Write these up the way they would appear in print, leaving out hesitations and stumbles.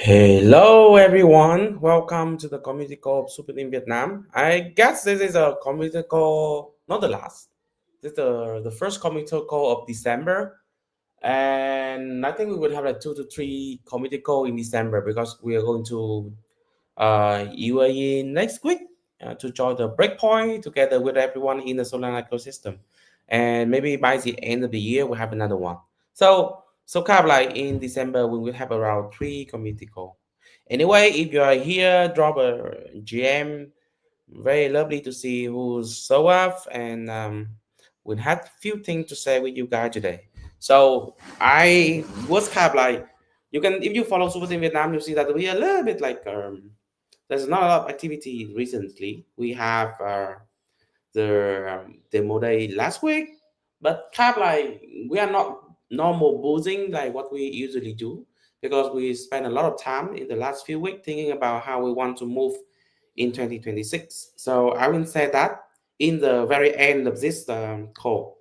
Hello, everyone. Welcome to the community call of Super in Vietnam. I guess this is a community call, not the last. This is the first community call of December, and I think we would have like 2 to 3 community call in December because we are going to UAE next week to join the breakpoint together with everyone in the Solana ecosystem, and maybe by the end of the year we'll have another one. So kind of like in December we will have around 3 community call. Anyway, if you are here, drop a GM. Very lovely to see who's so up, and we had few things to say with you guys today. So I was kind of like, you can, if you follow Super Team Vietnam, you see that we are a little bit like there's not a lot of activity recently. We have the demo day last week, but kind of like we are not normal boozing like what we usually do because we spend a lot of time in the last few weeks thinking about how we want to move in 2026. So I will say that in the very end of this call.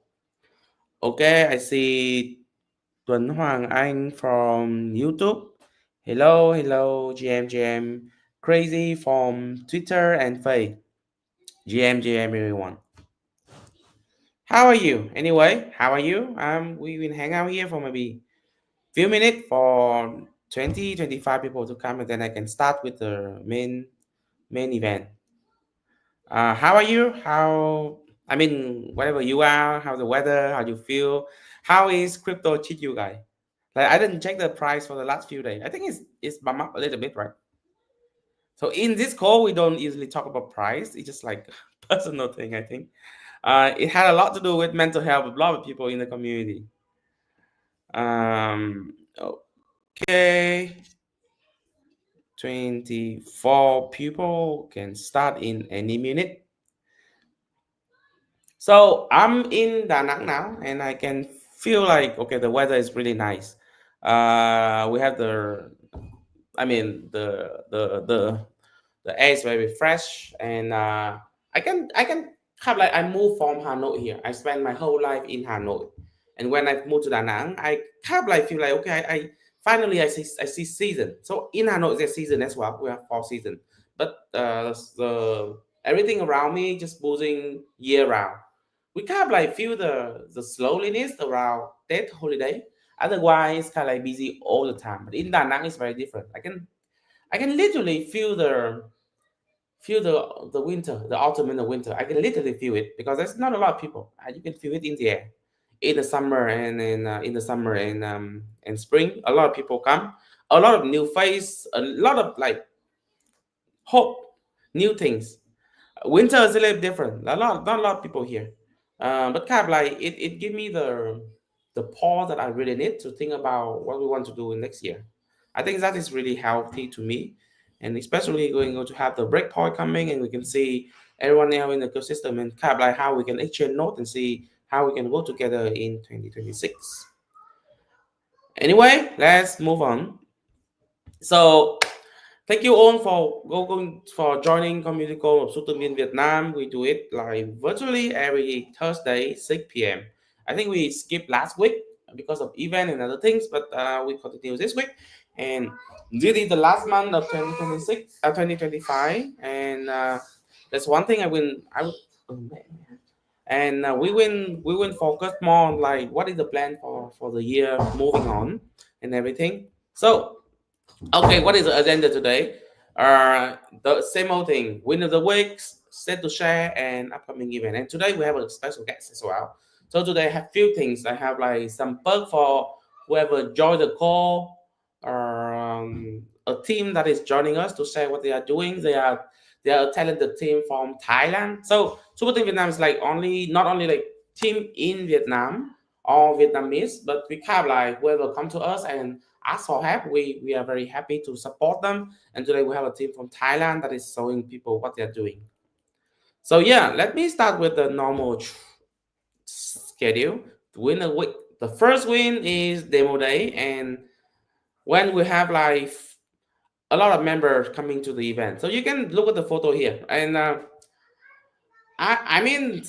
Okay, I see Tuấn Hoàng Anh from YouTube. Hello, hello, GM, Crazy from Twitter and Faye. GM, everyone. How are you? Anyway, how are you? We will hang out here for maybe few minutes for 20, 25 people to come, and then I can start with the main event. How are you? I mean, whatever you are, how's the weather? How you feel? How is crypto treat you guys? Like I didn't check the price for the last few days. I think it's bump up a little bit, right? So in this call, we don't usually talk about price. It's just like personal thing, I think. It had a lot to do with mental health of a lot of people in the community. Okay. 24 people can start in any minute. So I'm in Da Nang now, and I can feel like okay, the weather is really nice. We have I mean, the air is very fresh, and I can have like I moved from Hanoi here. I spent my whole life in Hanoi, and when I moved to Da Nang, I kind of like feel like okay, I finally I see season. So in Hanoi there's season as well. We have fall season, but the everything around me just boozing year round. We kind of like feel the slowness around that holiday. Otherwise, kind of like busy all the time. But in Da Nang, it's very different. I can literally feel the winter, the autumn and the winter. I can literally feel it because there's not a lot of people. You can feel it in the air. In the summer and in the summer and spring, a lot of people come. A lot of new face, a lot of like hope, new things. Winter is a little different. Not a lot of people here, but kind of like it give me the pause that I really need to think about what we want to do in next year. I think that is really healthy to me, and especially going to have the breakpoint coming, and we can see everyone now in the ecosystem and kind of like how we can exchange note and see how we can work together in 2026. Anyway, let's move on. So thank you all for joining community call of Sutumin Vietnam. We do it like virtually every Thursday 6 p.m. I think we skipped last week because of event and other things, but we continue this week. And this is the last month of 2026, 2025, and that's one thing oh, man. And we will focus more on like what is the plan for the year moving on and everything. So okay, what is the agenda today? The same old thing. Win of the week, set to share, and upcoming event. And today we have a special guest as well. So today I have few things. I have like some perk for whoever joined the call, or a team that is joining us to share what they are doing. They are a talented team from Thailand. So Super Team Vietnam is like not only like team in Vietnam or Vietnamese, but we have like whoever come to us and ask for help, we are very happy to support them. And today we have a team from Thailand that is showing people what they're doing. So yeah, let me start with the normal schedule. The win a week. The first win is demo day, and when we have like a lot of members coming to the event, so you can look at the photo here. And I mean,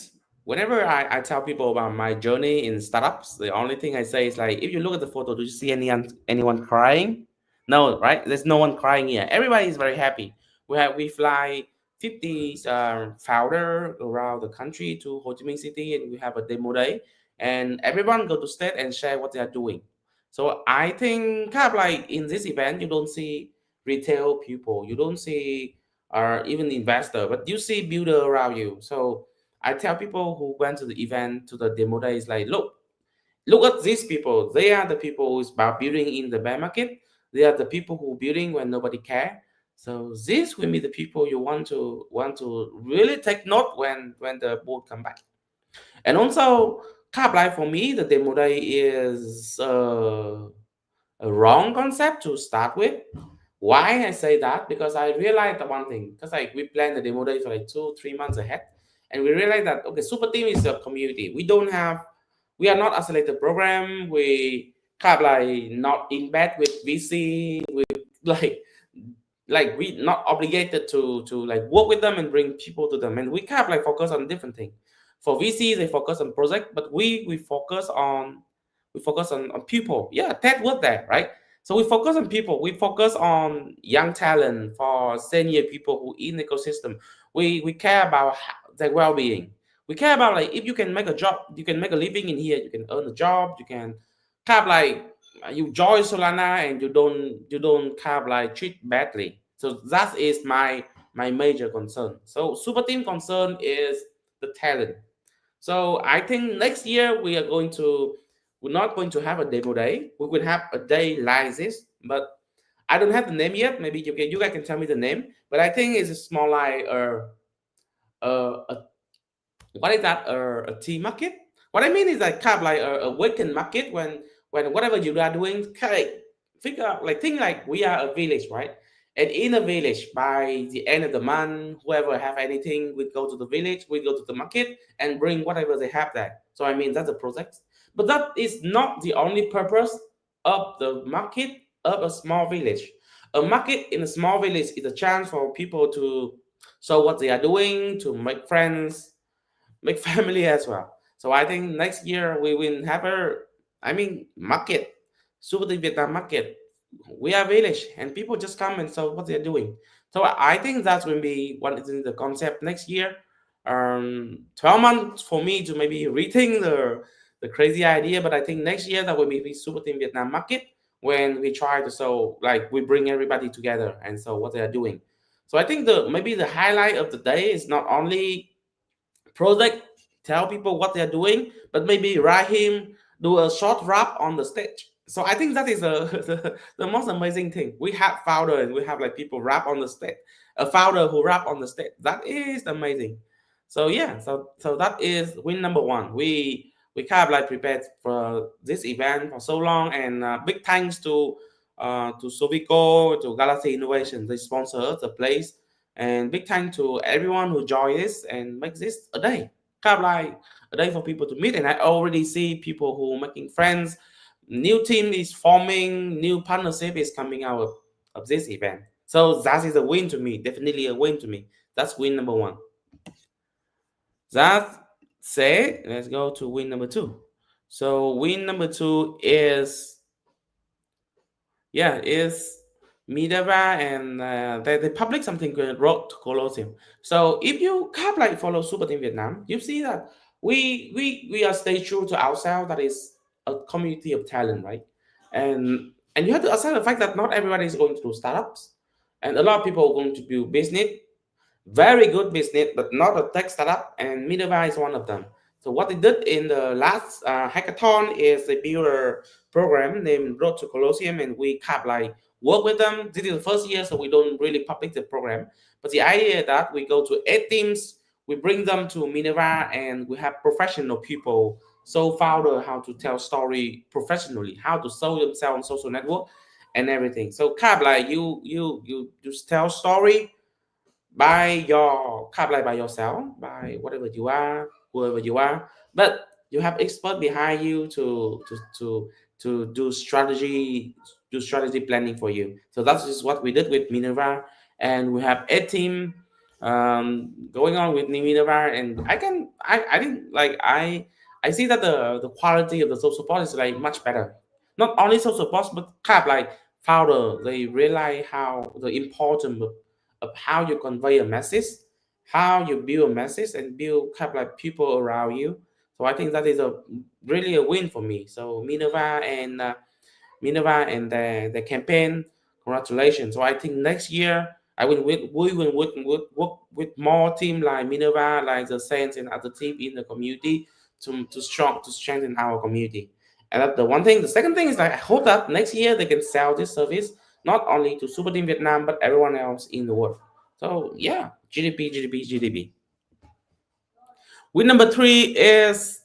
whenever I tell people about my journey in startups, the only thing I say is like, if you look at the photo, do you see anyone crying? No, right? There's no one crying here. Everybody is very happy. We fly 50 founder around the country to Ho Chi Minh City, and we have a demo day, and everyone go to state and share what they are doing. So I think kind of like in this event, you don't see retail people, you don't see even investor, but you see builder around you. So I tell people who went to the event to the demo day is like, look at these people. They are the people who's about building in the bear market. They are the people who building when nobody care. So this will be the people you want to really take note when the bull come back. And also, kind of like for me, the demo day is a wrong concept to start with. Why I say that? Because I realized the one thing. Because like we plan the demo day for like 2 3 months ahead, and we realized that okay, super team is a community. We are not isolated program. We kind of like not in bed with VC. We like we not obligated to like work with them and bring people to them, and we kind of like focus on different things. For VC, they focus on project, but we focus on people. Yeah, Ted was there, right? So we focus on people. We focus on young talent for senior people who in the ecosystem. We care about their well-being. We care about like if you can make a job, you can make a living in here. You can earn a job. You can kind of like you join Solana and you don't kind of like treat badly. So that is my major concern. So super team concern is the talent. So I think next year we're not going to have a demo day. We will have a day like this, but I don't have the name yet. Maybe you guys can tell me the name. But I think it's a small like a what is that? A tea market? What I mean is like kind of like a weekend market when whatever you are doing, kind of figure out like think like we are a village, right? And in a village, by the end of the month, whoever have anything, we go to the village, we go to the market and bring whatever they have there. So I mean that's a project, but that is not the only purpose of the market of a small village. A market in a small village is a chance for people to show what they are doing, to make friends, make family as well. So I think next year we will have market, Super the Vietnam market. We are village and people just come and show what they're doing. So I think that's going to be one is the concept next year. 12 months for me to maybe rethink the crazy idea, but I think next year that will be Super Team Vietnam market when we try to show like we bring everybody together and so what they are doing. So I think the maybe the highlight of the day is not only project, tell people what they're doing, but maybe Rahim do a short rap on the stage. So I think that is the most amazing thing. We have founder and we have like people rap on the stage. A founder who rap on the stage. That is amazing. So yeah, so that is win number one. We kind of like prepared for this event for so long, and big thanks to Sovico, to Galaxy Innovation. They sponsor the place, and big thanks to everyone who joined this and make this a day. Kind of like a day for people to meet, and I already see people who making friends. New team is forming, new partnership is coming out of this event. So that is a win to me, definitely a win to me. That's win number one. That said, let's go to win number two. So win number two is Minerva, and they public something called Road to Colosseum. So if you kind of like follow Super Team Vietnam, you see that we are stay true to ourselves. That is a community of talent, right? And you have to accept the fact that not everybody is going to do startups, and a lot of people are going to do business, very good business, but not a tech startup, and Minerva is one of them. So what they did in the last hackathon is they built a program named Road to Colosseum, and we kind of like work with them. This is the first year, so we don't really public the program. But the idea is that we go to 8 teams, we bring them to Minerva, and we have professional people, so founder how to tell story professionally, how to show themselves on social network and everything. So kind of like you just tell story by your kind of like by yourself, by whatever you are, whoever you are, but you have expert behind you to do strategy planning for you. So that's just what we did with Minerva, and we have a team going on with Minerva, and I think like I see that the quality of the social support is like much better. Not only social support, but kind of like founder, they realize how the importance of how you convey a message, how you build a message and build kind of like people around you. So I think that is a really a win for me. So Minerva and the campaign. Congratulations. So I think next year we will work with more team like Minerva, like the Saints and other team in the community to strengthen our community. And that's the one thing. The second thing is like I hope that next year they can sell this service not only to Super Team Vietnam but everyone else in the world. So yeah, GDP, GDP, GDP. Win number three is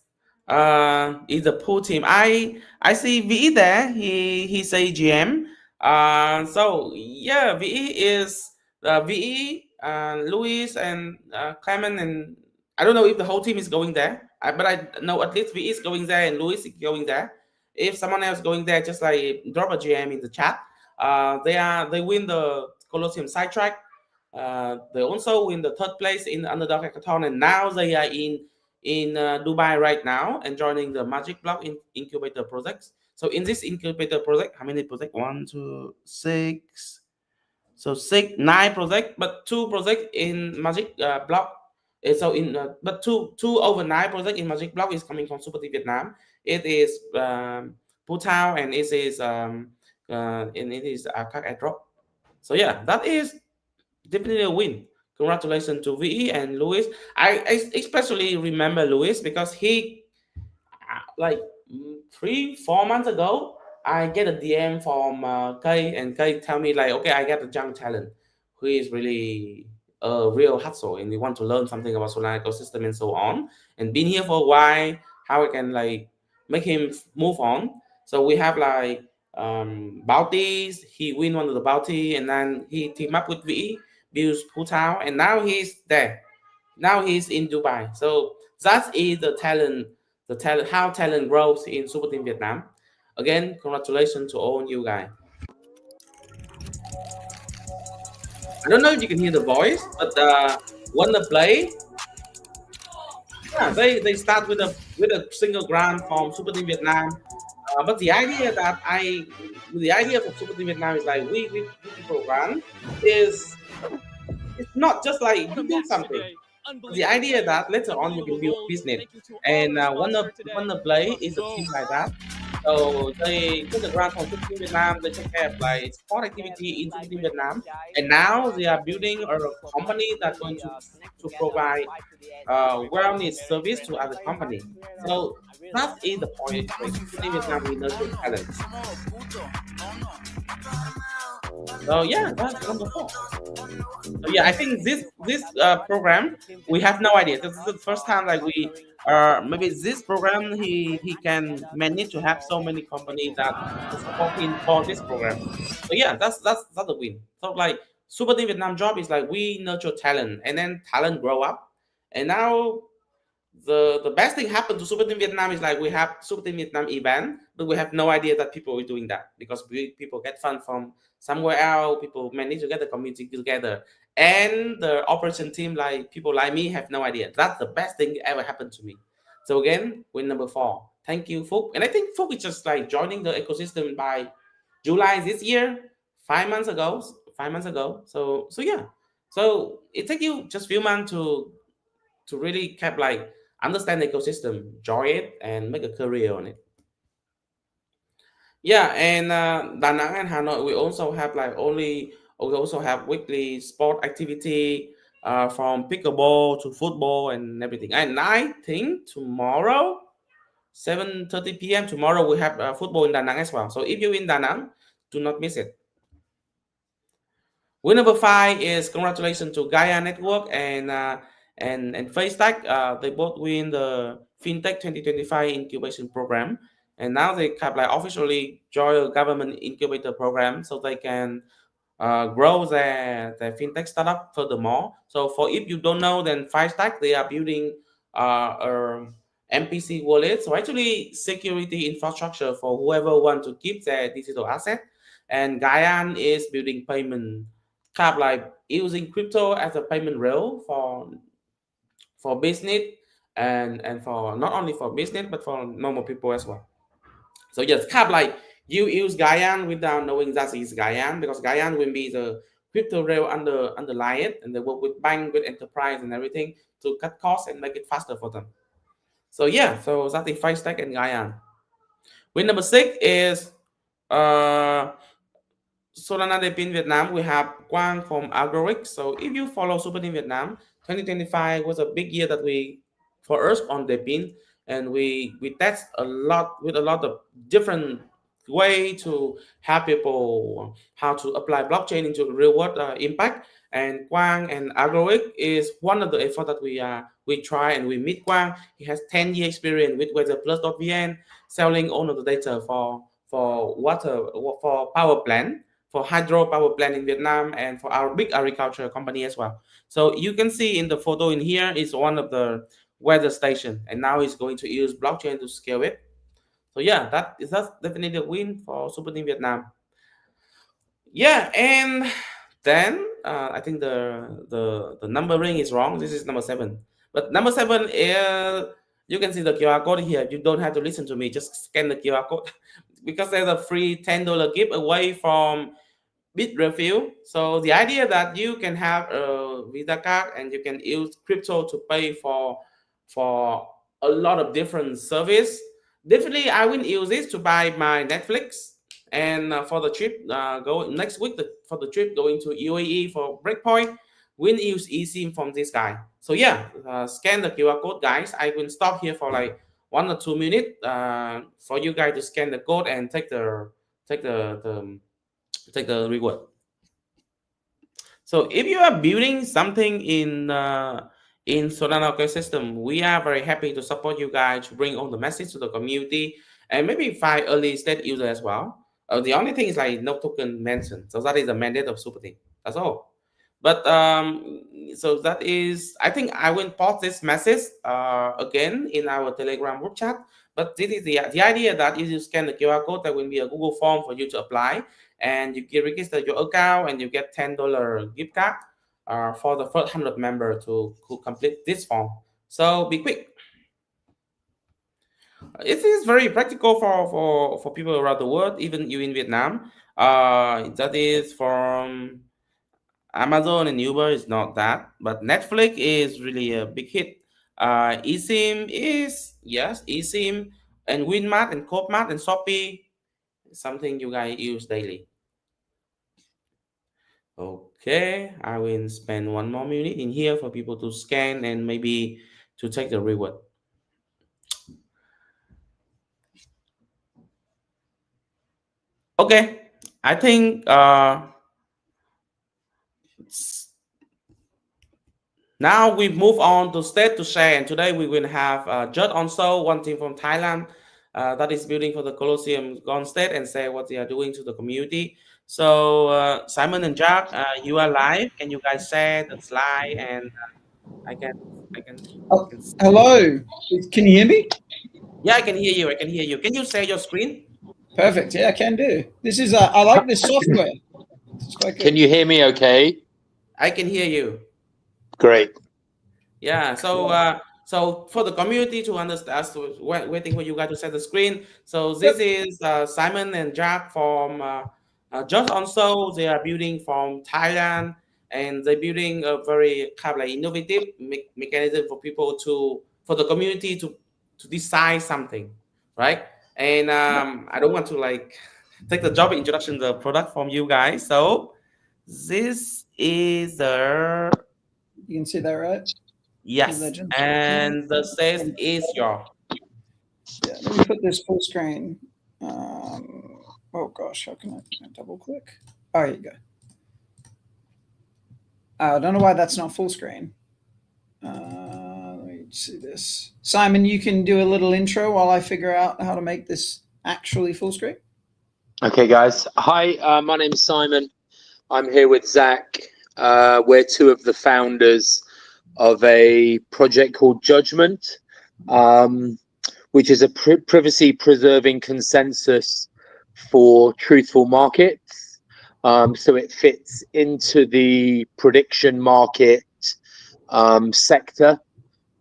the pool team. I see VE there. He's a GM. So yeah, VE is VE, Luis and Clement, and I don't know if the whole team is going there. But I know at least VE is going there and Luis is going there. If someone else going there, just like drop a GM in the chat. They win the Colosseum sidetrack. They also win the third place in the underdog hackathon, and now they are in Dubai right now and joining the Magic Block incubator projects. So in this incubator project, how many project? One, two, six. So six, nine project, but two project in Magic Block. So in but two over nine project in Magic Block is coming from Super Team Vietnam. It is Putao and it is Kak Airdrop. So yeah, that is definitely a win. Congratulations to VE and Luis. I especially remember Luis because he like 3 4 months ago I get a DM from Kay and Kay tell me like okay I get a young talent who is really a real hustle and we want to learn something about Solana ecosystem and so on and been here for a while how I can like make him move on. So we have like bounties. He win one of the bounty and then he team up with VE, builds Putao, and now he's there. Now he's in Dubai. So that is the talent, how talent grows in Super Team Vietnam. Again, congratulations to all you guys. I don't know if you can hear the voice, but when they play, yeah, they start with a single grant from Super Team Vietnam. But the idea of Super Team Vietnam is like we people grant is it's not just like you do something. The idea that later on you can build a business, and one of play is a team like that. So they took the grant from Super Team Vietnam. They take care of like sport activity in Super Team Vietnam, and now they are building a company that's going to provide wellness service to other company. So that is the point. Like, Super Team Vietnam we nurture talent. So yeah, that's number four. So yeah, I think this program we have no idea. This is the first time like we maybe this program he can manage to have so many companies that support him for this program. So yeah, that's a win. So like Super Team Vietnam job is like we nurture talent and then talent grow up, and now the best thing happened to Super Team Vietnam is like we have Super Team Vietnam event, but we have no idea that people are doing that because people get fund from somewhere else. People manage to get the community together, and the operation team like people like me have no idea. That's the best thing that ever happened to me. So again, win number four. Thank you, Phúc. And I think Phúc is just like joining the ecosystem by July this year, 5 months ago. 5 months ago. So yeah. So it takes you just few months to really keep like understand the ecosystem, enjoy it, and make a career on it. Yeah, and Da Nang and Hanoi, we also have weekly sport activity from pickleball to football and everything. And I think tomorrow, 7:30 p.m. tomorrow we have football in Da Nang as well. So if you're in Da Nang, do not miss it. Win number five is congratulations to Gaia Network and FaceTech. They both win the FinTech 2025 incubation program, and now they have like officially join a government incubator program, so they can grow their FinTech startup furthermore. So for if you don't know, then FaceTech they are building a MPC wallet, so actually security infrastructure for whoever want to keep their digital asset. And Gaian is building payment kind of like using crypto as a payment rail for business and for not only for business but for normal people as well. So yes, kind of like you use Gaian without knowing that it's Gaian, because Gaian will be the crypto rail underlie it, and they work with bank, with enterprise, and everything to cut costs and make it faster for them. So yeah, so that is FiveStack and Gaian. Win number 6 is uh, Solana Depin Vietnam. We have Quang from Algorix. So if you follow Super Team Vietnam, 2025 was a big year that we for us on Depin, and we test a lot with a lot of different way to help people how to apply blockchain into real world impact. And Quang and Algorix is one of the effort that we try, and we meet Quang. He has 10-year experience with WeatherPlus.vn, selling all of the data for water, for power plant, for hydro power plant in Vietnam, and for our big agriculture company as well. So you can see in the photo in here is one of the weather station, and now he's going to use blockchain to scale it. So yeah, that's definitely a win for Super Team Vietnam. Yeah, and then I think the numbering is wrong. This is number 7, but number 7 is, you can see the QR code here. You don't have to listen to me, just scan the QR code because there's a free $10 giveaway from Bitrefill. So the idea that you can have a Visa card and you can use crypto to pay for a lot of different service. Definitely, I will use this to buy my Netflix, and for the trip go next week, for the trip going to UAE for Breakpoint, we'll use eSIM from this guy. So yeah, scan the QR code, guys. I will stop here for like 1 or 2 minutes for you guys to scan the code and take the reward. So if you are building something in Solana ecosystem, we are very happy to support you guys to bring all the message to the community, and maybe find early stage user as well. The only thing is like no token mentioned, so that is the mandate of Super Team. That's all. But so that is, I think I will post this message again in our Telegram group chat. But this is the idea that if you scan the QR code, there will be a Google form for you to apply, and you can register your account, and you get $10 gift card for the first 100 member to complete this form. So be quick. It is very practical for people around the world, even you in Vietnam. That is from Amazon and Uber is not that, but Netflix is really a big hit. eSIM is, yes, eSIM, and Winmart and Copmart and Shopee, something you guys use daily. Okay, I will spend 1 more minute in here for people to scan and maybe to take the reward. Okay, I think now we move on to state to share, and today we will have Judd also, one team from Thailand that is building for the Colosseum Gone State, and say what they are doing to the community. So Simon and Jack, you are live. Can you guys share the slide, and I can I can Oh, can see. hello. Can you hear me? Yeah, I can hear you. I can hear you. Can you share your screen? Perfect. Yeah, I can do. This is I like this software. It's quite good. Can you hear me okay? I can hear you. Great. Yeah. So for the community to understand, so waiting for you guys to set the screen. So this is Simon and Jack from Just Also. They are building from Thailand, and they're building a very kind of like innovative mechanism for people for the community to decide something, right? And I don't want to like take the job introduction the product from you guys. So this is the, You can see that, right? yes, Legend. and the stage is your. Yeah, let me put this full screen. Oh gosh, how can I double click? Oh, here you go. I don't know why that's not full screen. Let me see this. Simon, you can do a little intro while I figure out how to make this actually full screen. Okay, guys. Hi, my name's Simon. I'm here with Zach. We're two of the founders of a project called Judgment, which is a privacy preserving consensus for truthful markets. So it fits into the prediction market sector,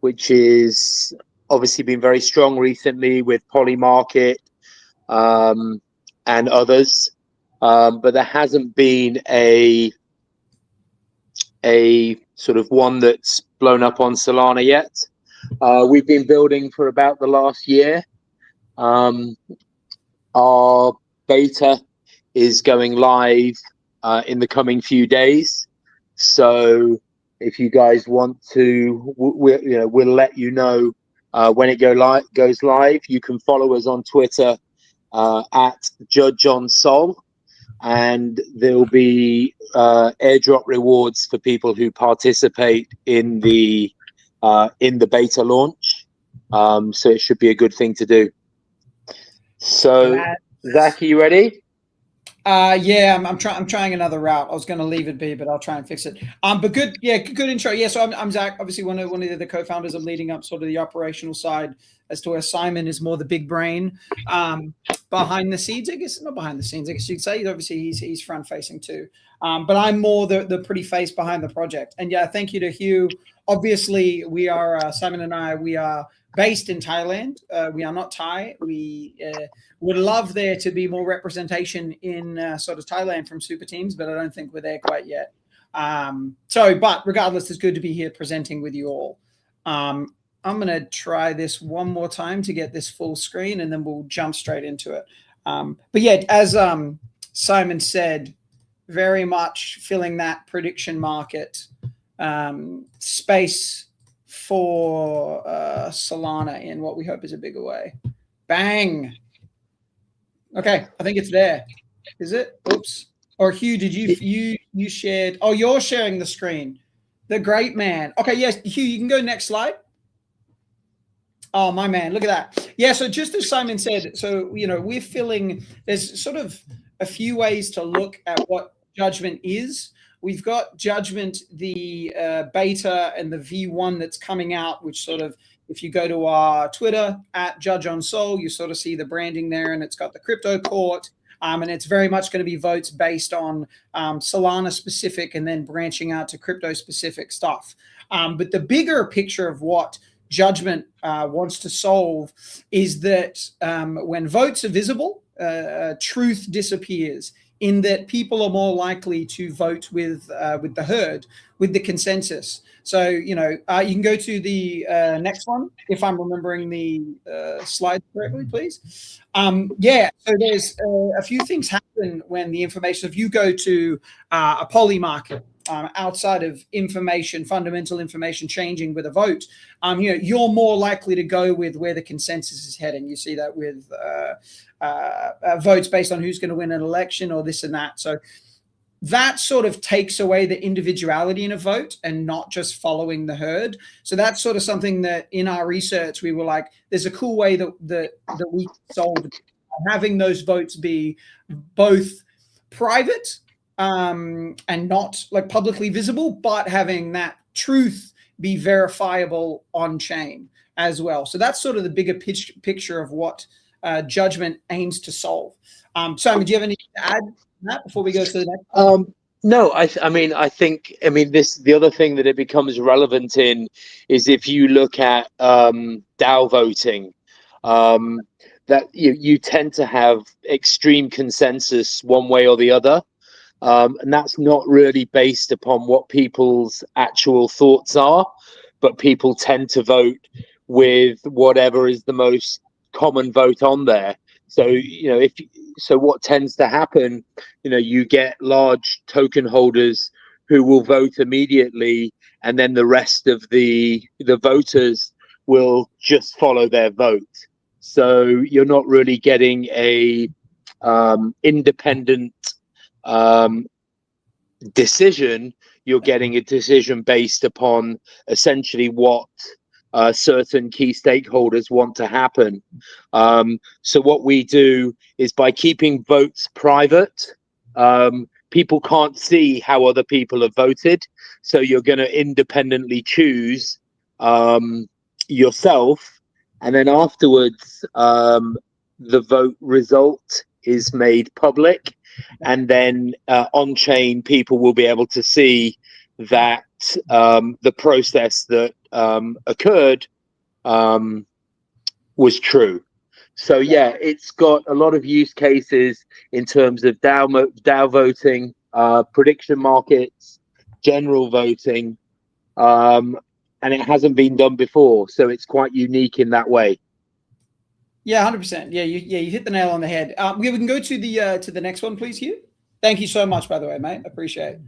which is obviously been very strong recently with Polymarket. and others, but there hasn't been a sort of one that's blown up on Solana yet. We've been building for about the last year. Our beta is going live in the coming few days. So if you guys want to, we'll let you know when it goes live. You can follow us on Twitter at JudgeOnSol, and there'll be airdrop rewards for people who participate in the beta launch. So it should be a good thing to do. So, Zach, are you ready? Yeah, I'm trying another route. I was going to leave it be, but I'll try and fix it. But good intro. Yeah, so I'm Zach, obviously one of the co-founders. I'm leading up sort of the operational side, as to where Simon is more the big brain behind the scenes. I guess not behind the scenes. I guess you'd say. Obviously, he's front facing too. But I'm more the pretty face behind the project. And yeah, thank you to Hugh. Obviously, we are Simon and I. We are based in Thailand. We are not Thai. We would love there to be more representation in sort of Thailand from super teams, but I don't think we're there quite yet. But regardless, it's good to be here presenting with you all. I'm going to try this one more time to get this full screen, and then we'll jump straight into it. But yeah, as Simon said, very much filling that prediction market space for Solana in what we hope is a bigger way. Bang. Okay, I think it's there. Is it? Oops. Or Hugh, did you shared? Oh, you're sharing the screen. The great man. Okay, yes, Hugh, you can go next slide. Oh, my man, look at that. Yeah, so just as Simon said, so we're filling. There's sort of a few ways to look at what Judgment is. We've got Judgment, the beta, and the V1 that's coming out, which sort of, if you go to our Twitter at JudgeOnSol, you sort of see the branding there, and it's got the crypto court, and it's very much going to be votes based on Solana specific and then branching out to crypto specific stuff. But the bigger picture of what Judgment wants to solve is that when votes are visible, truth disappears, in that people are more likely to vote with the herd, with the consensus. So, you can go to the next one, if I'm remembering the slide correctly, please. Yeah, so there's a few things happen when the information, if you go to a poly market, outside of information, fundamental information changing with a vote, you're more likely to go with where the consensus is heading. You see that with votes based on who's going to win an election or this and that. So that sort of takes away the individuality in a vote and not just following the herd. So that's sort of something that in our research, we were like, there's a cool way that we solved having those votes be both private and not like publicly visible, but having that truth be verifiable on chain as well. So that's sort of the bigger picture of what Judgment aims to solve. Simon, do you have anything to add to that before we go to the next? No, I think the other thing that it becomes relevant in is if you look at DAO voting, that you tend to have extreme consensus one way or the other. And that's not really based upon what people's actual thoughts are, but people tend to vote with whatever is the most common vote on there. So, what tends to happen, you get large token holders who will vote immediately, and then the rest of the voters will just follow their vote. So you're not really getting a independent decision. You're getting a decision based upon essentially what certain key stakeholders want to happen. So what we do is, by keeping votes private, people can't see how other people have voted. So you're going to independently choose yourself, and then afterwards the vote result is made public, and then on chain people will be able to see that the process that occurred was true. So yeah, it's got a lot of use cases in terms of DAO voting, prediction markets, general voting, and it hasn't been done before, so it's quite unique in that way. Yeah, 100%. Yeah, you hit the nail on the head. We can go to the next one, please, Hugh. Thank you so much, by the way, mate. Appreciate it.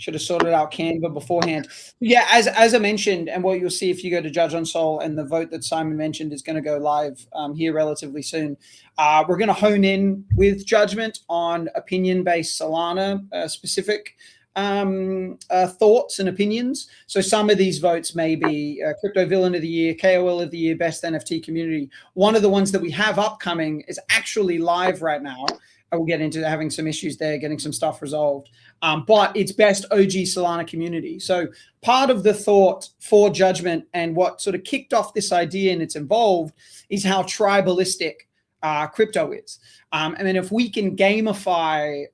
Should have sorted out Canva beforehand. Yeah, as I mentioned, and what you'll see if you go to Judge on Sol, and the vote that Simon mentioned is going to go live here relatively soon. We're going to hone in with judgment on opinion-based Solana specific thoughts and opinions. So some of these votes may be Crypto Villain of the Year, KOL of the Year, Best NFT Community. One of the ones that we have upcoming is actually live right now. I will get into having some issues there, getting some stuff resolved. But it's Best OG Solana Community. So part of the thought for judgment and what sort of kicked off this idea and it's involved is how tribalistic crypto is. And then if we can gamify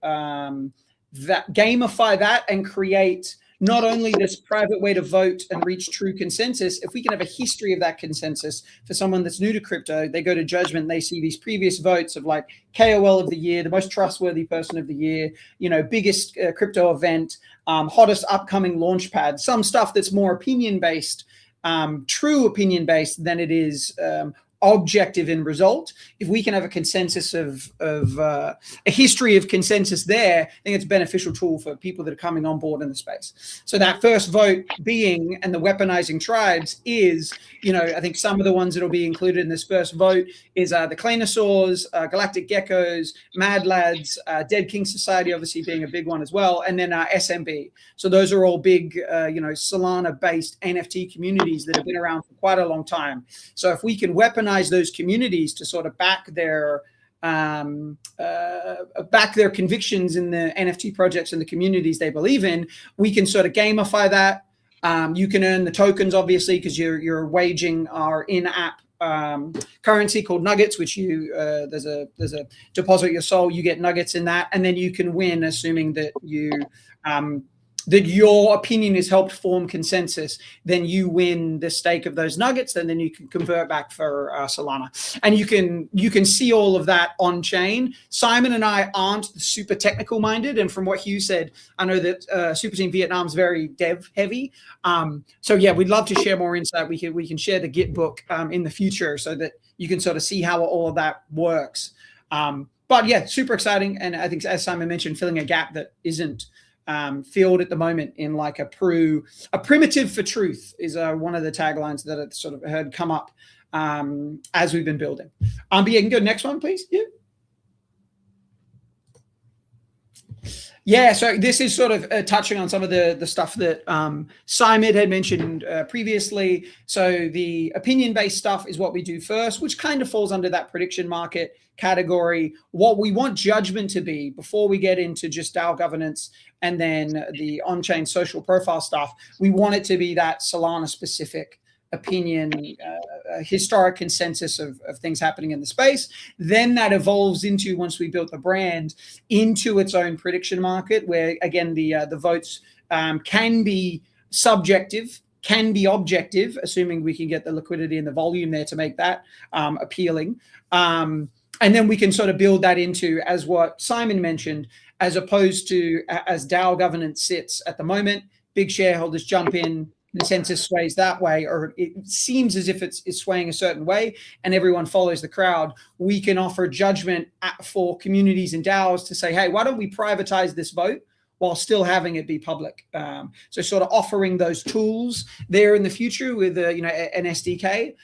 that and create not only this private way to vote and reach true consensus, if we can have a history of that consensus for someone that's new to crypto, they go to judgment, they see these previous votes of like KOL of the year, the most trustworthy person of the year, biggest crypto event, hottest upcoming launch pad, some stuff that's more opinion-based, true opinion-based than it is objective in result. If we can have a consensus of a history of consensus there, I think it's a beneficial tool for people that are coming on board in the space. So that first vote being, and the weaponizing tribes is, I think some of the ones that'll be included in this first vote is the Claynosaurs, Galactic Geckos, Mad Lads, Dead King Society obviously being a big one as well, and then SMB. So those are all big, Solana-based NFT communities that have been around for quite a long time. So if we can weaponize those communities to sort of back their convictions in the NFT projects and the communities they believe in, we can sort of gamify that. You can earn the tokens, obviously, because you're waging our in-app currency called nuggets, which there's a deposit your soul, you get nuggets in that, and then you can win, assuming that that your opinion is helped form consensus, then you win the stake of those nuggets, and then you can convert back for Solana. And you can see all of that on chain. Simon and I aren't super technical minded, and from what Hugh said, I know that Super Team Vietnam is very dev heavy. So yeah, we'd love to share more insight. We can share the Git book in the future so that you can sort of see how all of that works. But yeah, super exciting, and I think, as Simon mentioned, filling a gap that isn't field at the moment in like a primitive for truth is one of the taglines that I've sort of heard come up as we've been building. But yeah, you can go next one, please. Yeah, so this is sort of touching on some of the stuff that Simon had mentioned previously. So the opinion-based stuff is what we do first, which kind of falls under that prediction market category. What we want judgment to be before we get into just DAO governance and then the on-chain social profile stuff, we want it to be that Solana-specific opinion, historic consensus of things happening in the space. Then that evolves into, once we built the brand, into its own prediction market, where again the votes can be subjective, can be objective, assuming we can get the liquidity and the volume there to make that appealing. And then we can sort of build that into, as what Simon mentioned, as opposed to as DAO governance sits at the moment, big shareholders jump in, consensus sways that way, or it seems as if it's swaying a certain way, and everyone follows the crowd. We can offer judgment for communities and DAOs to say, hey, why don't we privatize this vote while still having it be public? So sort of offering those tools there in the future with an SDK.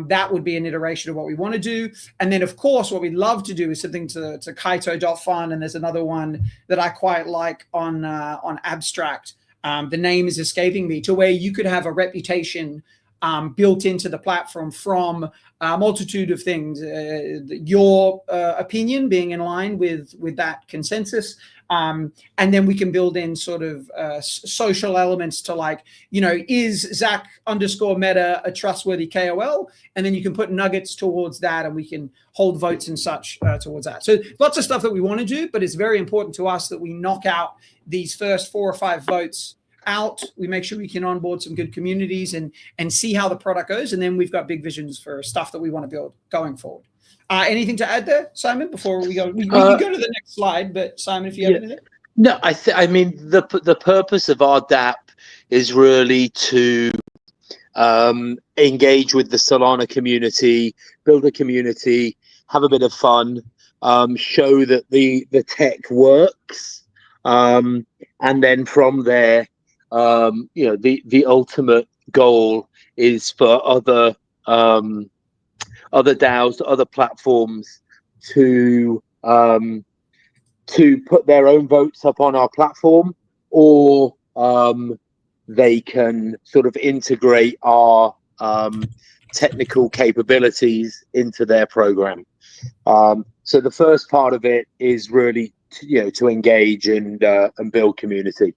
That would be an iteration of what we want to do. And then, of course, what we'd love to do is something to Kaito.fun, and there's another one that I quite like on Abstract. The name is escaping me, to where you could have a reputation built into the platform from a multitude of things, your opinion being in line with that consensus. And then we can build in sort of social elements to, like, is Zach_Meta a trustworthy KOL? And then you can put nuggets towards that, and we can hold votes and such towards that. So lots of stuff that we want to do, but it's very important to us that we knock out these first 4 or 5 votes out. We make sure we can onboard some good communities and see how the product goes. And then we've got big visions for stuff that we want to build going forward. Anything to add there, Simon? Before we go, we can go to the next slide. But Simon, if you have anything. No, I mean the purpose of our DApp is really to engage with the Solana community, build a community, have a bit of fun, show that the tech works, and then from there, the ultimate goal is for other DAOs, other platforms to put their own votes up on our platform, or they can sort of integrate our technical capabilities into their program. So the first part of it is really to engage and build community.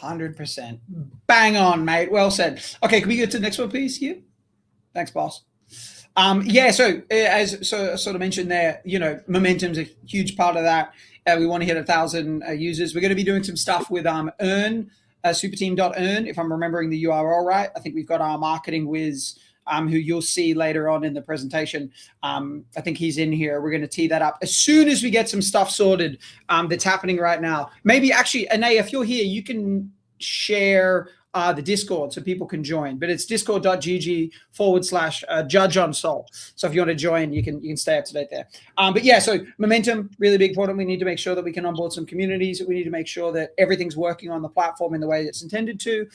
100%. Bang on, mate. Well said. Okay, can we go to the next one, please, Hugh? Thanks, boss. So as sort of mentioned there, momentum's a huge part of that. We want to hit 1,000 users. We're going to be doing some stuff with Earn, superteam.earn, if I'm remembering the URL right. I think we've got our marketing whiz, who you'll see later on in the presentation. I think he's in here. We're going to tee that up as soon as we get some stuff sorted that's happening right now. Maybe actually, Anay, if you're here, you can share the Discord so people can join, but it's discord.gg/Judge on Sol. So if you want to join, you can stay up to date there. So momentum, really big important. We need to make sure that we can onboard some communities. We need to make sure that everything's working on the platform in the way it's intended to,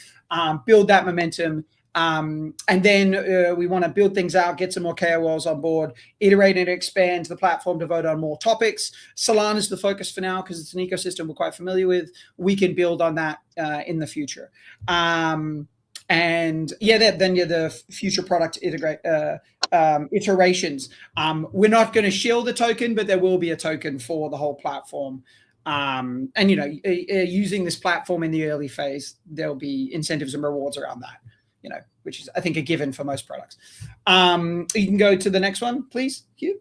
build that momentum. And then we want to build things out, get some more KOLs on board, iterate and expand the platform to vote on more topics. Solana is the focus for now because it's an ecosystem we're quite familiar with. We can build on that in the future. The future product iterations. We're not going to shield the token, but there will be a token for the whole platform. Using this platform in the early phase, there'll be incentives and rewards around that. Which is, I think, a given for most products. You can go to the next one, please, Hugh.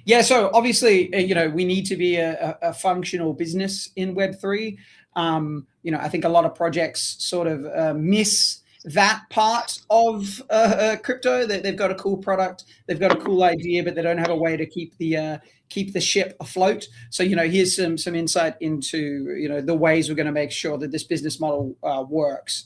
Yeah, so obviously, we need to be a functional business in Web3. I think a lot of projects sort of miss that part of crypto. They've got a cool product, they've got a cool idea, but they don't have a way to keep the ship afloat. So here's some insight into the ways we're going to make sure that this business model works.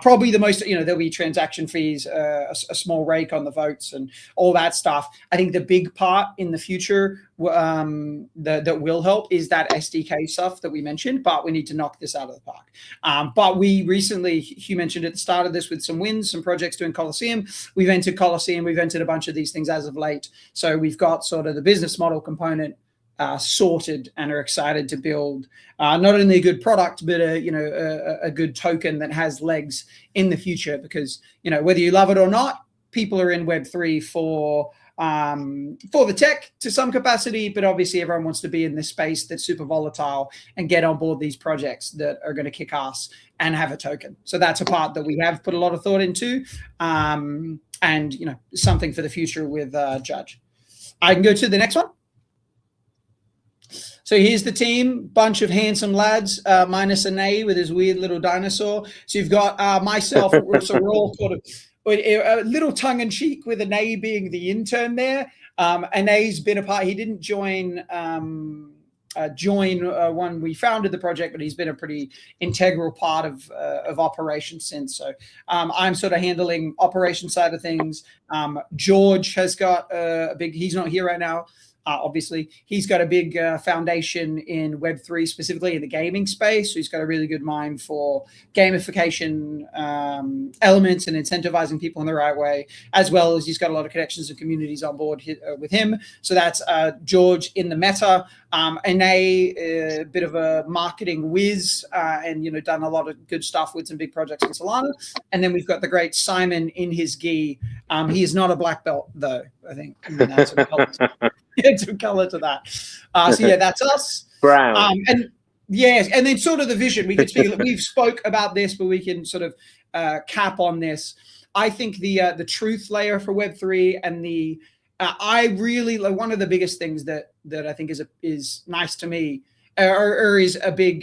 Probably the most, there'll be transaction fees, a small rake on the votes, and all that stuff. I think the big part in the future that will help is that SDK stuff that we mentioned, but we need to knock this out of the park. But we recently, Hugh mentioned at the start of this, with some wins, some projects doing Coliseum. We've entered Coliseum, we've entered a bunch of these things as of late. So we've got sort of the business model component sorted and are excited to build not only a good product, but a good token that has legs in the future. Because whether you love it or not, people are in Web3 for the tech to some capacity, but obviously everyone wants to be in this space that's super volatile and get on board these projects that are going to kick ass and have a token. So that's a part that we have put a lot of thought into, and something for the future with Judge. I can go to the next one. So here's the team, bunch of handsome lads, minus Anay with his weird little dinosaur. So you've got myself, so we're all sort of a little tongue-in-cheek with Anay being the intern there. Anay's been a part. He didn't join when we founded the project, but he's been a pretty integral part of operations since. So I'm sort of handling operation side of things. George has got a big. He's not here right now. Obviously, he's got a big foundation in Web3, specifically in the gaming space. So he's got a really good mind for gamification elements and incentivizing people in the right way, as well as he's got a lot of connections and communities on board with him. So that's George in the meta. A bit of a marketing whiz, and done a lot of good stuff with some big projects in Solana. And then we've got the great Simon in his gi. He is not a black belt, though. I think that's some color to that. So yeah, that's us. Brown. And then sort of the vision. We could speak. We've spoke about this, but we can sort of cap on this. I think the truth layer for Web3 and the I really like one of the biggest things that I think is nice to me, or is a big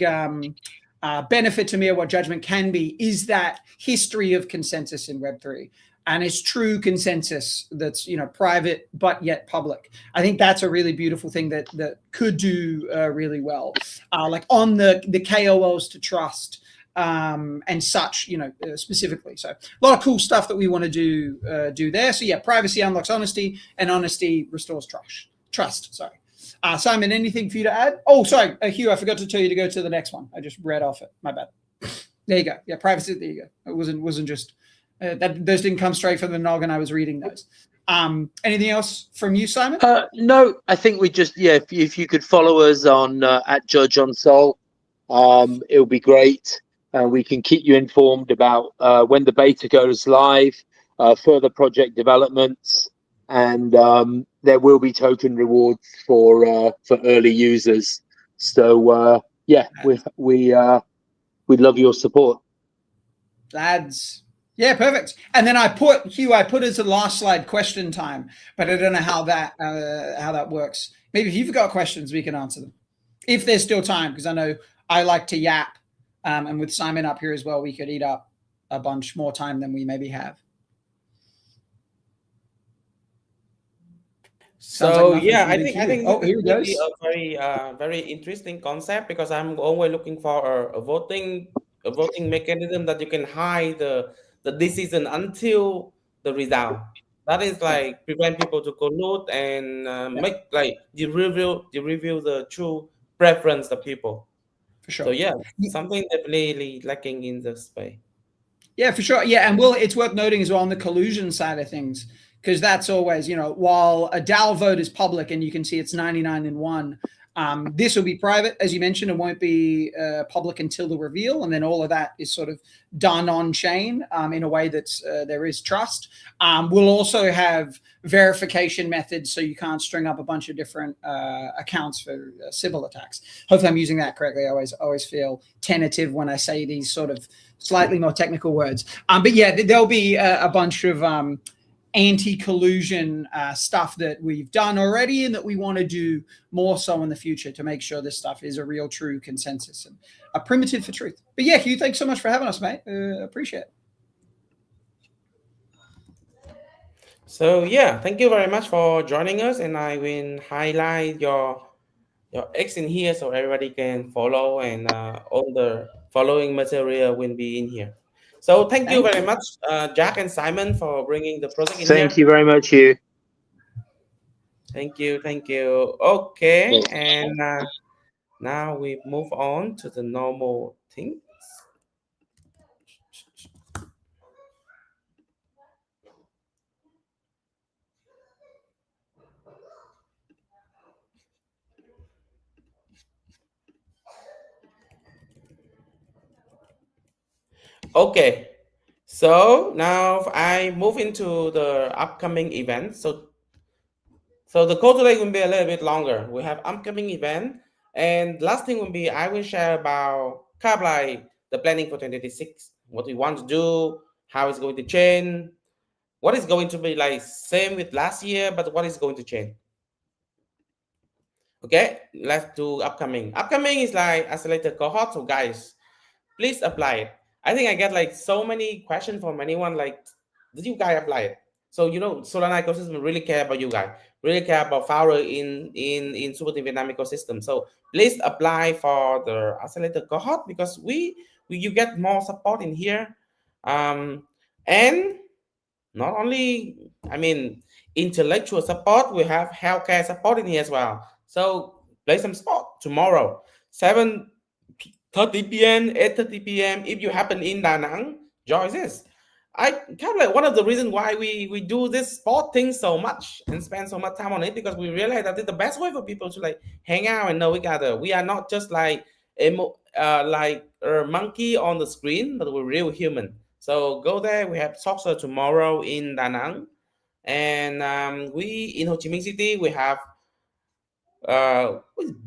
benefit to me of what Judgment can be, is that history of consensus in Web3. and it's true consensus that's, you know, private but yet public. I think that's a really beautiful thing that could do really well, like on the KOLs to trust and such, you know, specifically. So a lot of cool stuff that we want to do there. So yeah, privacy unlocks honesty, and honesty restores trust. Sorry. Simon, anything for you to add? Oh, sorry, Hugh, I forgot to tell you to go to the next one. I just read off it. My bad. There you go. Yeah, privacy. There you go. It wasn't just that. Those didn't come straight from the noggin. I was reading those. Anything else from you, Simon? No, I think we just, yeah, if you could follow us on at Judge on Sol, it'll be great. We can keep you informed about when the beta goes live, further project developments, and there will be token rewards for early users. So yeah, we'd love your support, lads. Yeah, perfect. And then I put as the last slide question time, but I don't know how that works. Maybe if you've got questions, we can answer them if there's still time, because I know I like to yap, and with Simon up here as well, we could eat up a bunch more time than we maybe have. So like yeah, I think oh, here it goes. A very very interesting concept, because I'm always looking for a voting mechanism that you can hide the decision until the result. That is like prevent people to collude and make like you reveal the true preference of people. For sure. So yeah, something definitely lacking in the space. Yeah, for sure. Yeah, and it's worth noting as well on the collusion side of things, because that's always, you know, while a DAO vote is public and you can see it's 99-1, this will be private, as you mentioned. It won't be public until the reveal, and then all of that is sort of done on chain in a way that there is trust. We'll also have verification methods, so you can't string up a bunch of different accounts for Sybil attacks. Hopefully I'm using that correctly. I always feel tentative when I say these sort of slightly more technical words. But yeah, there'll be a bunch of anti-collusion stuff that we've done already and that we want to do more so in the future to make sure this stuff is a real true consensus and a primitive for truth. But yeah, Hugh, thanks so much for having us, mate. Appreciate it. So yeah, thank you very much for joining us, and I will highlight your X in here so everybody can follow, and all the following material will be in here. So thank you very much, Jack and Simon, for bringing the project in here. Thank you very much, Hugh. Thank you. Okay, and now we move on to the normal things. Okay, so now I move into the upcoming event. So the call today will be a little bit longer. We have upcoming event, and last thing will be I will share about kind of like the planning for 2026, what we want to do, how it's going to change, what is going to be like same with last year, but what is going to change. Okay, let's do upcoming. Upcoming is like accelerator cohort. So guys, please apply it. I think I get like so many questions from anyone like, did you guys apply it? So you know, Solana ecosystem really care about you guys, really care about founder in Super Team Vietnam ecosystem. So please apply for the accelerator cohort, because you get more support in here, and not only, I mean, intellectual support, we have healthcare support in here as well. So play some sport tomorrow, 7:30 p.m., 8:30 p.m. If you happen in Da Nang, join this. I kind of like one of the reasons why we do this sport thing so much and spend so much time on it, because we realize that it's the best way for people to like hang out and know each other. We are not just like a monkey on the screen, but we're real human. So go there. We have soccer tomorrow in Da Nang, and we in Ho Chi Minh City we have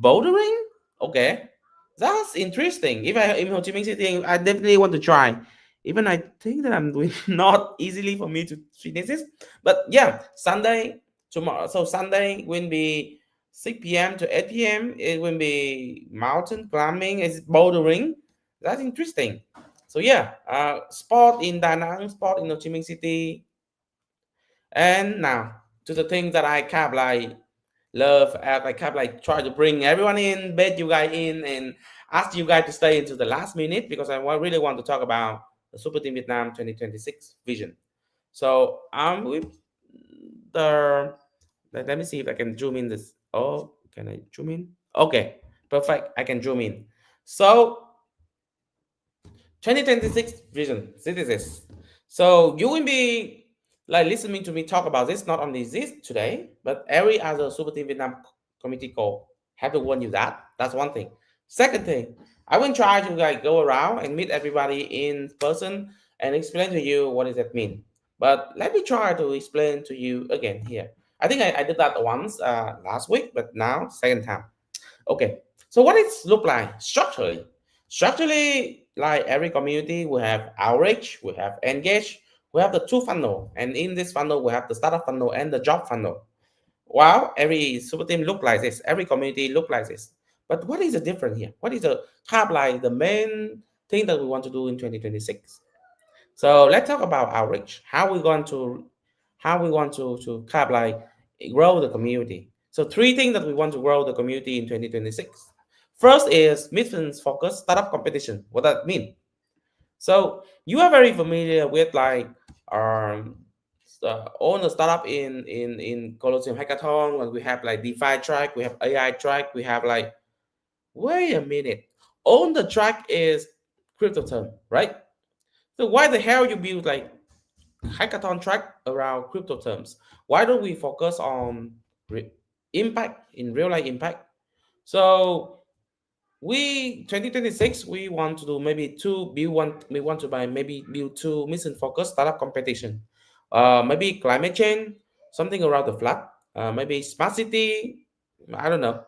bouldering. Okay, that's interesting. If I in Ho Chi Minh City, I definitely want to try. Even I think that I'm doing not easily for me to finish this, but yeah, Sunday tomorrow. So Sunday will be 6 p.m. to 8 p.m. It will be mountain climbing, it's bouldering. That's interesting. So yeah, sport in Da Nang, sport in Ho Chi Minh City. And now to the thing that I kind of like love, I kind of like try to bring everyone in, bed you guys in, and ask you guys to stay into the last minute because really want to talk about the Super Team Vietnam 2026 vision. So with the let me see if I can zoom in this. Oh, can I zoom in? Okay, perfect. I can zoom in. So 2026 vision. This is this. So you will be like listening to me talk about this not only this today, but every other Super Team Vietnam community call have to warn you that. That's one thing. Second thing, I will try to like go around and meet everybody in person and explain to you what does that mean. But let me try to explain to you again here. I think I did that once last week, but now second time. Okay, so what it look like structurally? Structurally, like every community, we have outreach, we have engage, we have the two funnel, and in this funnel, we have the startup funnel and the job funnel. Wow, every super team look like this, every community look like this. But what is the difference here? What is the kind of like the main thing that we want to do in 2026? So let's talk about outreach. How we want to kind of like grow the community. So three things that we want to grow the community in 2026. First is mission focused startup competition. What that mean? So you are very familiar with like all the startup in Colosseum Hackathon when we have like DeFi track, we have AI track, we have like wait a minute, on the track is crypto term, right? So why the hell you build like hackathon track around crypto terms? Why don't we focus on impact in real life impact? So we 2026 we want to do maybe two build one we want to buy maybe build two mission focused startup competition. Maybe climate change, something around the flood, maybe smart city. I don't know.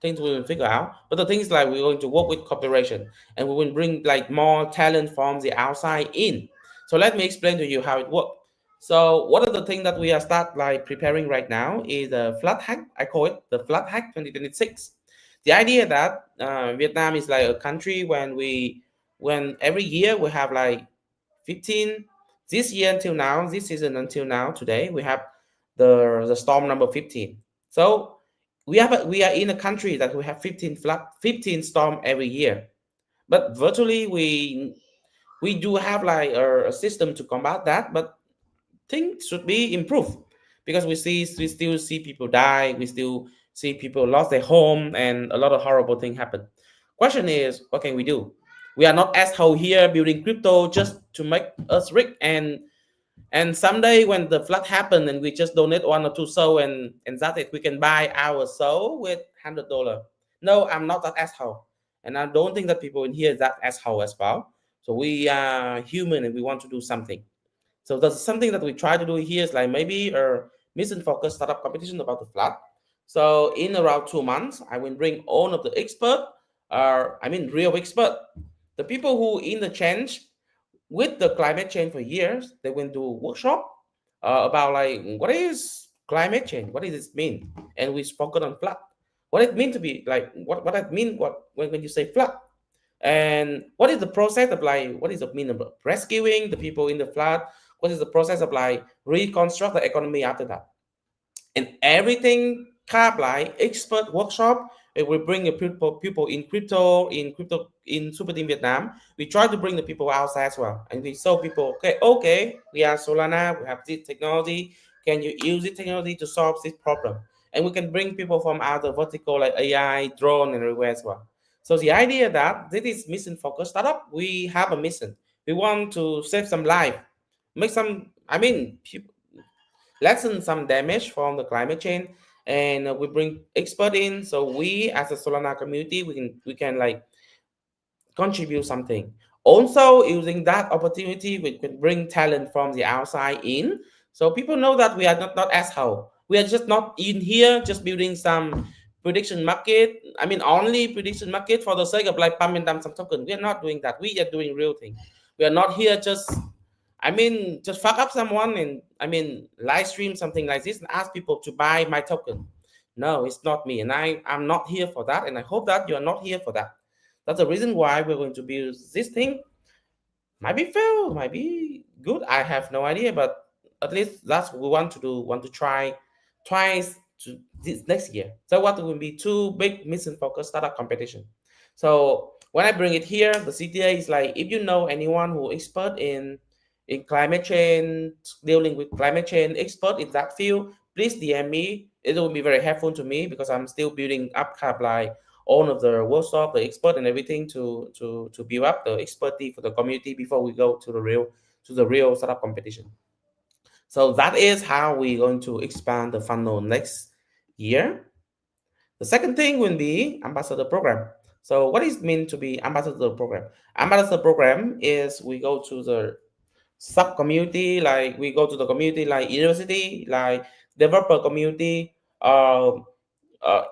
Things we will figure out. But the thing is like we're going to work with cooperation and we will bring like more talent from the outside in. So let me explain to you how it works. So what are the things that we are start like preparing right now is the flood hack. I call it the flood hack 2026. The idea that Vietnam is like a country when every year we have like 15 this year until now, this season until now, today we have the storm number 15. So we are in a country that we have 15 flood, 15 storm every year. But virtually we do have like a system to combat that, but things should be improved because we still see people die, we still see people lost their home, and a lot of horrible things happen. Question is, what can we do? We are not asshole here building crypto just to make us rich and someday when the flood happen and we just donate one or two soul and that's it, we can buy our soul with $100. No, I'm not that asshole, and I don't think that people in here is that asshole as well. So we are human and we want to do something. So that's something that we try to do here is like maybe a mission focused startup competition about the flood. So in around 2 months, I will bring all of the expert, real expert, the people who in the change with the climate change for years. They will do workshop about like what is climate change, what does it mean, and we spoken on flood, what it mean to be like what it mean what when you say flood, and what is the process of like what is the meaning of rescuing the people in the flood, what is the process of like reconstruct the economy after that, and everything kind of like expert workshop. It will bring the people in crypto in Super Team Vietnam. We try to bring the people outside as well, and we show people, okay, we are Solana, we have this technology. Can you use this technology to solve this problem? And we can bring people from other vertical like AI, drone, and everywhere as well. So the idea that this is mission focused startup, we have a mission. We want to save some life, make some. Lessen some damage from the climate change, and we bring expert in. So we as a Solana community, we can like contribute something. Also using that opportunity, we can bring talent from the outside in, so people know that we are not asshole. We are just not in here just building some prediction market. Only prediction market for the sake of like pumping down some token. We are not doing that. We are doing real thing. We are not here just fuck up someone and live stream something like this and ask people to buy my token. No, it's not me, and I'm not here for that, and I hope that you are not here for that. That's the reason why we're going to build this thing. Might be fail, might be good. I have no idea, but at least that's what we want to do. Want to try twice to this next year. So what will be two big mission focused startup competition. So when I bring it here, the CTA is like, if you know anyone who expert in climate change, dealing with climate change, expert in that field, please DM me. It will be very helpful to me because I'm still building up kind of like all of the workshop, the expert and everything to build up the expertise for the community before we go to the real startup competition. So that is how we're going to expand the funnel next year. The second thing will be ambassador program. So what is meant to be ambassador program? Ambassador program is we go to the sub community, like we go to the community like university, like developer community,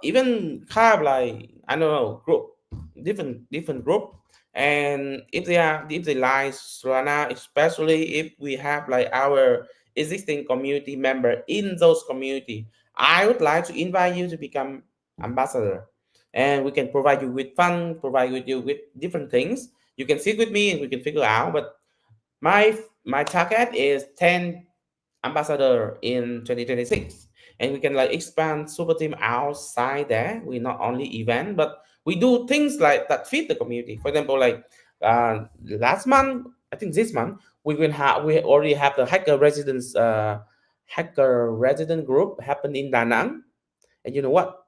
even kind of like I don't know group, different group. And if they like Solana, especially if we have like our existing community member in those community, I would like to invite you to become ambassador, and we can provide you with fun, provide with you with different things. You can sit with me and we can figure out. But my target is 10 ambassador in 2026, and we can like expand super team outside there. We not only event, but we do things like that fit the community. For example, like last month, I think this month we already have the hacker resident group happen in Da Nang. And you know what,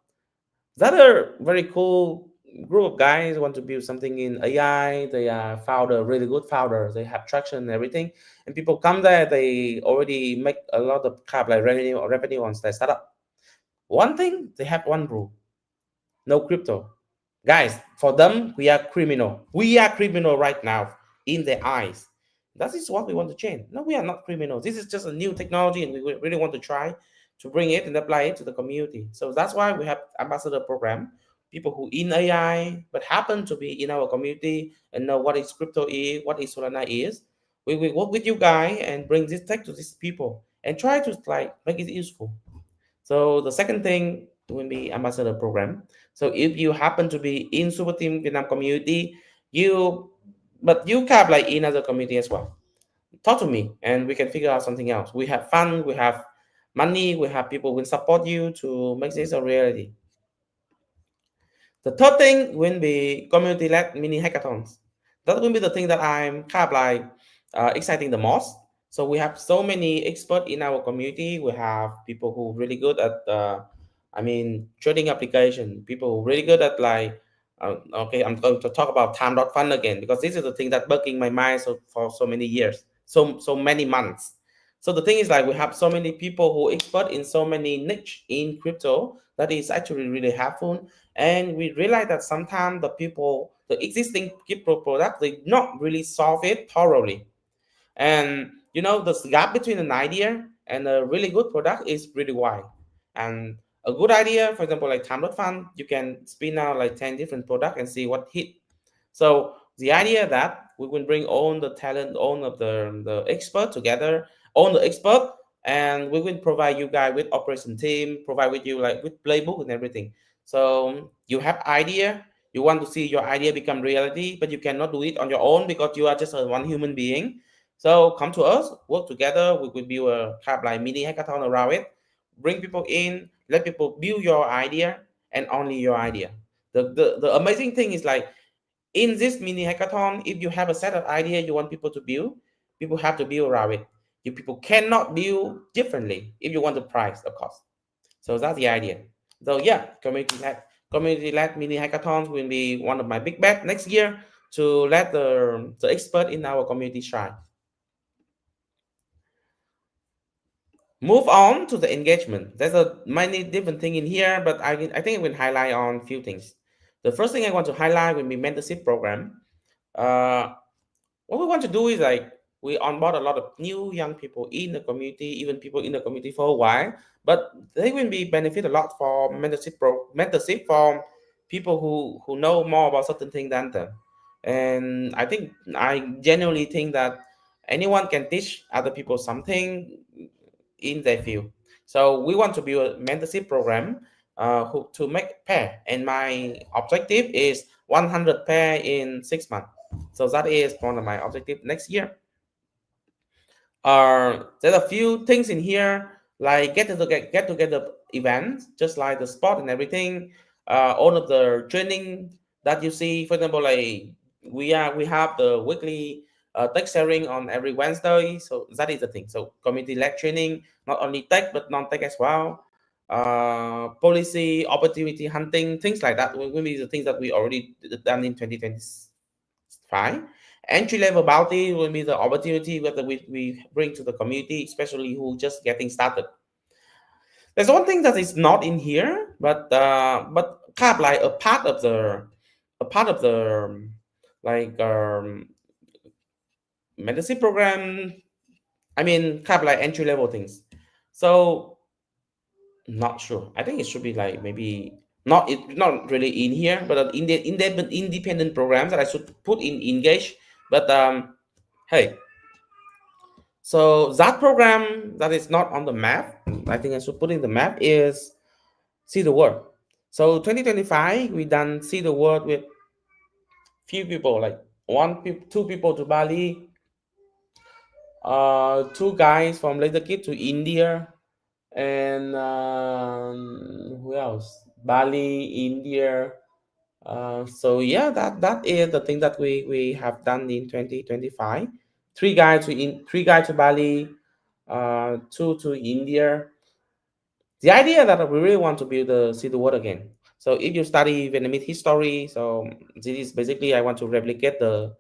that are very cool group of guys want to build something in AI. They are founder, really good founders. They have traction and everything. And people come there, they already make a lot of kind of like revenue on their startup. One thing, they have one rule: no crypto. Guys, for them, we are criminal. We are criminal right now in their eyes. That is what we want to change. No, we are not criminals. This is just a new technology, and we really want to try to bring it and apply it to the community. So that's why we have ambassador program. People who in AI but happen to be in our community and know what is crypto is, what is Solana is. We will work with you guys and bring this tech to these people and try to like make it useful. So the second thing will be ambassador program. So if you happen to be in Super Team Vietnam community, you have like in other community as well. Talk to me and we can figure out something else. We have fun, we have money, we have people who will support you to make this a reality. The third thing will be community-led mini hackathons. That will be the thing that I'm kind of like exciting the most. So we have so many experts in our community. We have people who really good at, trading application. People who really good at like, okay, I'm going to talk about time.fund again because this is the thing that bugging my mind for so many years, so many months. So the thing is like we have so many people who expert in so many niche in crypto that is actually really helpful. And we realize that sometimes the existing crypto product, they not really solve it thoroughly. And the gap between an idea and a really good product is really wide. And a good idea, for example, like time.fund, you can spin out like 10 different products and see what hit. So the idea that we will bring all the talent, all of the expert together, all the expert, and we will provide you guys with operation team, provide with you like with playbook and everything. So you have idea, you want to see your idea become reality, but you cannot do it on your own because you are just a one human being. So come to us, work together. We will build a kind of like mini hackathon around it. Bring people in, let people build your idea and only your idea. The amazing thing is like in this mini hackathon, if you have a set of idea you want people to build, people have to build around it. You people cannot build differently if you want the price, of course. So that's the idea. So yeah, community-led mini hackathons will be one of my big bets next year to let the expert in our community shine. Move on to the engagement. There's a many different thing in here, but I think I will highlight on a few things. The first thing I want to highlight will be mentorship program. What we want to do is like we onboard a lot of new young people in the community, even people in the community for a while, but they will be benefit a lot for mentorship from people who know more about certain things than them. And I genuinely think that anyone can teach other people something in their field. So we want to build a mentorship program to make pair, and my objective is 100 pair in 6 months. So that is one of my objectives next year. There's a few things in here like get together events, just like the sport and everything. All of the training that you see, for example, like we have the weekly tech sharing on every Wednesday. So that is the thing. So community led training, not only tech but non-tech as well. Policy, opportunity hunting, things like that. Will be the things that we already done in 2025. Entry level bounty will be the opportunity that we bring to the community, especially who just getting started. There's one thing that is not in here, but kind of like a part of the like medicine program. I mean, kind of like entry level things. So not sure. I think it should be like maybe not really in here, but independent programs that I should put in engage. But hey, so that program that is not on the map, I think I should put in the map is See the World. So 2025, we done See the World with few people, like two people to Bali, two guys from Later Kid to India, and who else? Bali, India. So yeah, that is the thing that we have done in 2025. Three guys to Bali, two to India. The idea that we really want to build the see the world again. So if you study Vietnamese history, so this is basically I want to replicate the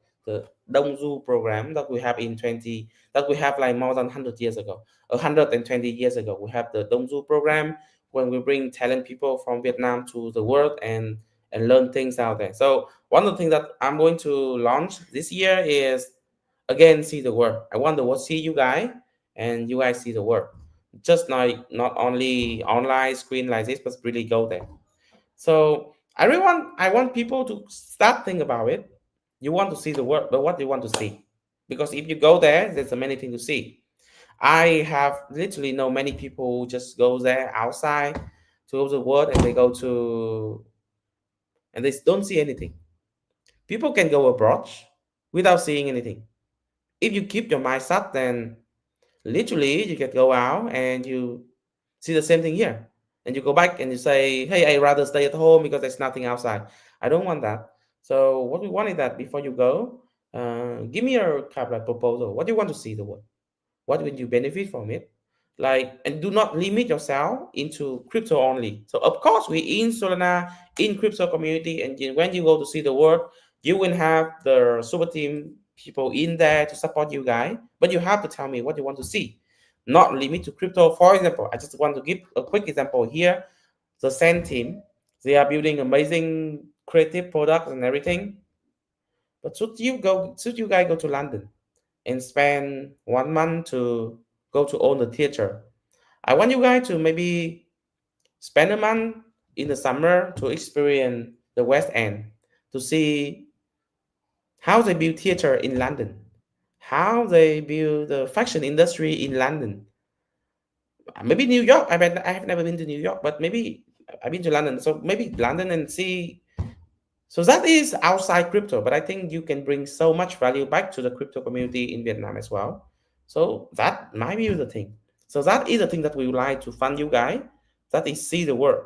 Dong Du program that we have in 20 that we have like more than 100 years ago. 120 years ago, we have the Dong Du program when we bring talent people from Vietnam to the world and learn things out there. So one of the things that I'm going to launch this year is again see the world. I want the world see you guys and you guys see the world, just not only online screen like this, but really go there. So I want people to start think about it. You want to see the world, but what do you want to see? Because if you go there, there's a many things to see. I have literally know many people who just go there outside to the world and they go to and they don't see anything. People can go abroad without seeing anything. If you keep your mind shut, then literally you can go out and you see the same thing here, and you go back and you say, hey, I rather stay at home because there's nothing outside. I don't want that. So what we want is that before you go, give me your kind of like proposal. What do you want to see the world? What will you benefit from it? Like, and do not limit yourself into crypto only. So of course we in Solana, in crypto community, and when you go to see the world, you will have the super team people in there to support you guys, but you have to tell me what you want to see, not limit to crypto. For example, I just want to give a quick example here. The Sand team, they are building amazing creative products and everything, but should you guys go to London and spend 1 month to go to own the theater? I want you guys to maybe spend a month in the summer to experience the West End, to see how they build theater in London, how they build the fashion industry in London. Maybe New York. I have never been to New York, but maybe I've been to London. So maybe London and see. So that is outside crypto, but I think you can bring so much value back to the crypto community in Vietnam as well. So that might be the thing. So that is the thing that we would like to fund you guys. That is see the world.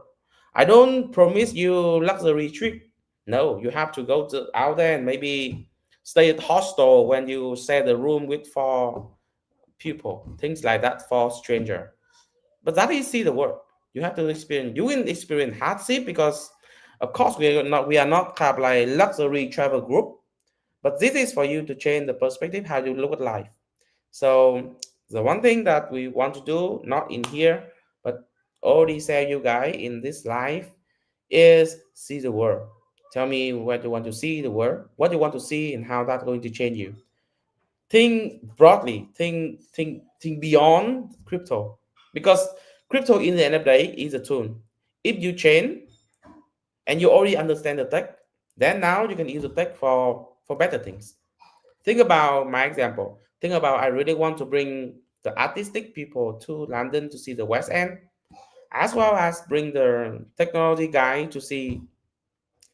I don't promise you luxury trip. No, you have to go to out there and maybe stay at hostel when you share the room with four people, things like that for stranger. But that is see the world. You have to experience. You will experience hardship because, of course, we are not kind of like luxury travel group. But this is for you to change the perspective how you look at life. So the one thing that we want to do, not in here, but already say you guys in this life, is see the world. Tell me what you want to see the world, what you want to see, and how that's going to change you. Think broadly, think beyond crypto, because crypto in the end of the day is a tool. If you change and you already understand the tech, then now you can use the tech for better things. Think about my example. Think about I really want to bring the artistic people to London to see the West End, as well as bring the technology guy to see,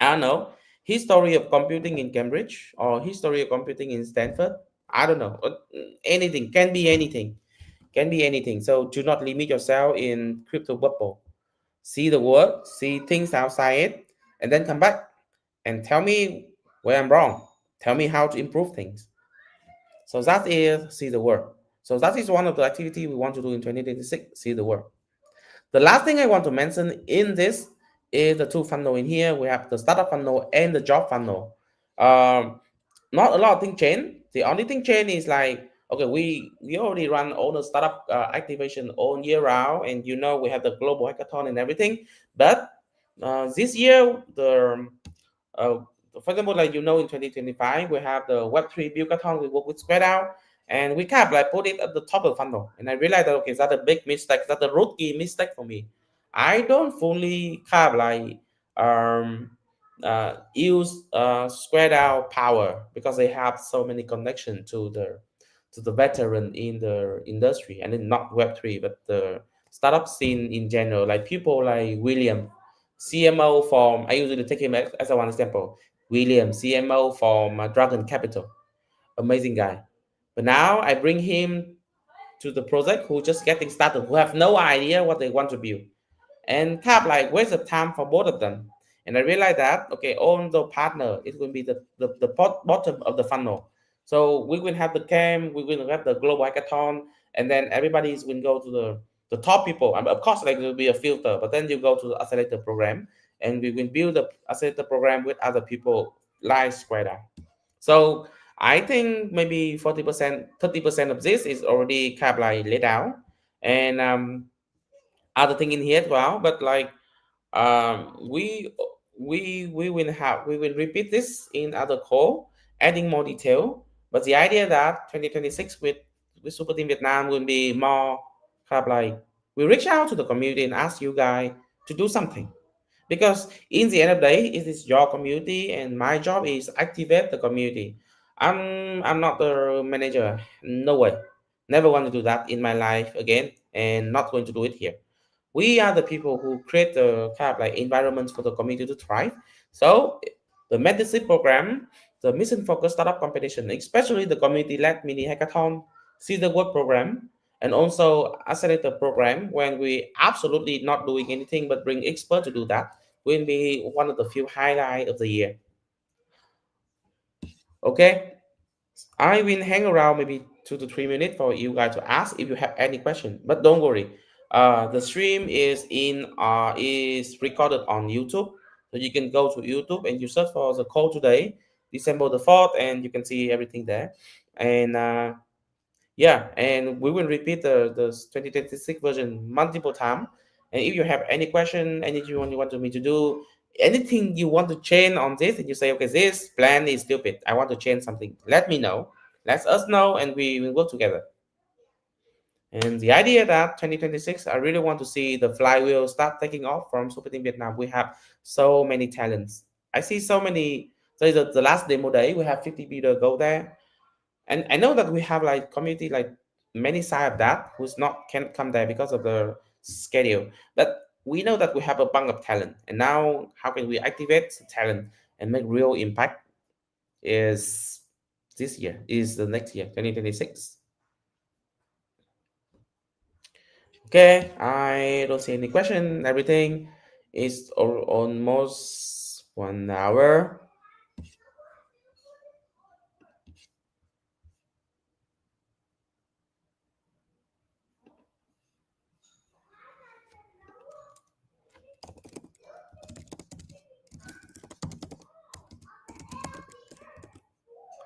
I don't know, history of computing in Cambridge or history of computing in Stanford. I don't know. Anything can be anything. Can be anything. So do not limit yourself in crypto bubble. See the world, see things outside it, and then come back and tell me where I'm wrong. Tell me how to improve things. So that is see the world. So that is one of the activity we want to do in 2026. See the world. The last thing I want to mention in this is the two funnel in here. We have the startup funnel and the job funnel. Not a lot of things change. The only thing change is like, okay, we already run all the startup activation all year round, and we have the global hackathon and everything. But this year, uh, for example, like in 2025, we have the Web3 Buildathon. We work with Square Out, and we kind of like put it at the top of the funnel. And I realized that okay, that's a big mistake. That's a rookie mistake for me. I don't fully kind of like use Square Out power because they have so many connections to the veteran in the industry, and then not Web3, but the startup scene in general. Like people like William, CMO from, I usually take him as a one example. William, CMO from Dragon Capital, amazing guy. But now I bring him to the project who just getting started, who have no idea what they want to build, and kind of like waste of time for both of them. And I realized that okay, on the partner, it will be the bottom of the funnel. So we will have the camp, we will have the global hackathon, and then everybody will go to the top people. And of course, like there will be a filter, but then you go to the accelerator program, and we will build the accelerator program with other people like Square Out. So I think maybe 40%, 30% of this is already kind of like laid out, and other thing in here as well. But like we will repeat this in other call, adding more detail. But the idea that 2026 with Super Team Vietnam will be more kind of like we reach out to the community and ask you guys to do something, because in the end of the day it is your community and my job is activate the community. I'm not the manager, no way, never want to do that in my life again, and not going to do it here. We are the people who create the kind of like environments for the community to thrive. So the mentorship program, the mission focused startup competition, especially the community led mini hackathon, see the work program, and also accelerator program when we absolutely not doing anything but bring expert to do that, will be one of the few highlight of the year. Okay, I will hang around maybe 2 to 3 minutes for you guys to ask if you have any question. But don't worry, the stream is recorded on YouTube, so you can go to YouTube and you search for the call today, December the 4th, and you can see everything there. And yeah, and we will repeat the 2026 version multiple times. And if you have any question, anything you want me to do, anything you want to change on this, and you say, okay, this plan is stupid, I want to change something, let me know. Let us know, and we will work together. And the idea that 2026, I really want to see the flywheel start taking off from Super Team Vietnam. We have so many talents. I see so many. So the last demo day, we have 50 people go there, and I know that we have like community like many side of that who's not can come there because of the schedule. But we know that we have a bunch of talent, and now how can we activate the talent and make real impact? Is this year? Is the next year, 2026? Okay, I don't see any question. Everything is almost 1 hour.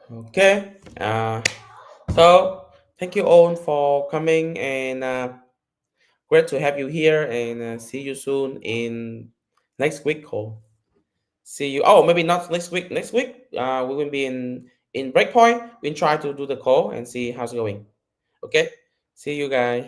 Okay. So thank you all for coming, and great to have you here, and see you soon in next week call. See you. Oh, maybe not next week. Next week, we will be in Breakpoint. We'll try to do the call and see how's it going. Okay. See you guys.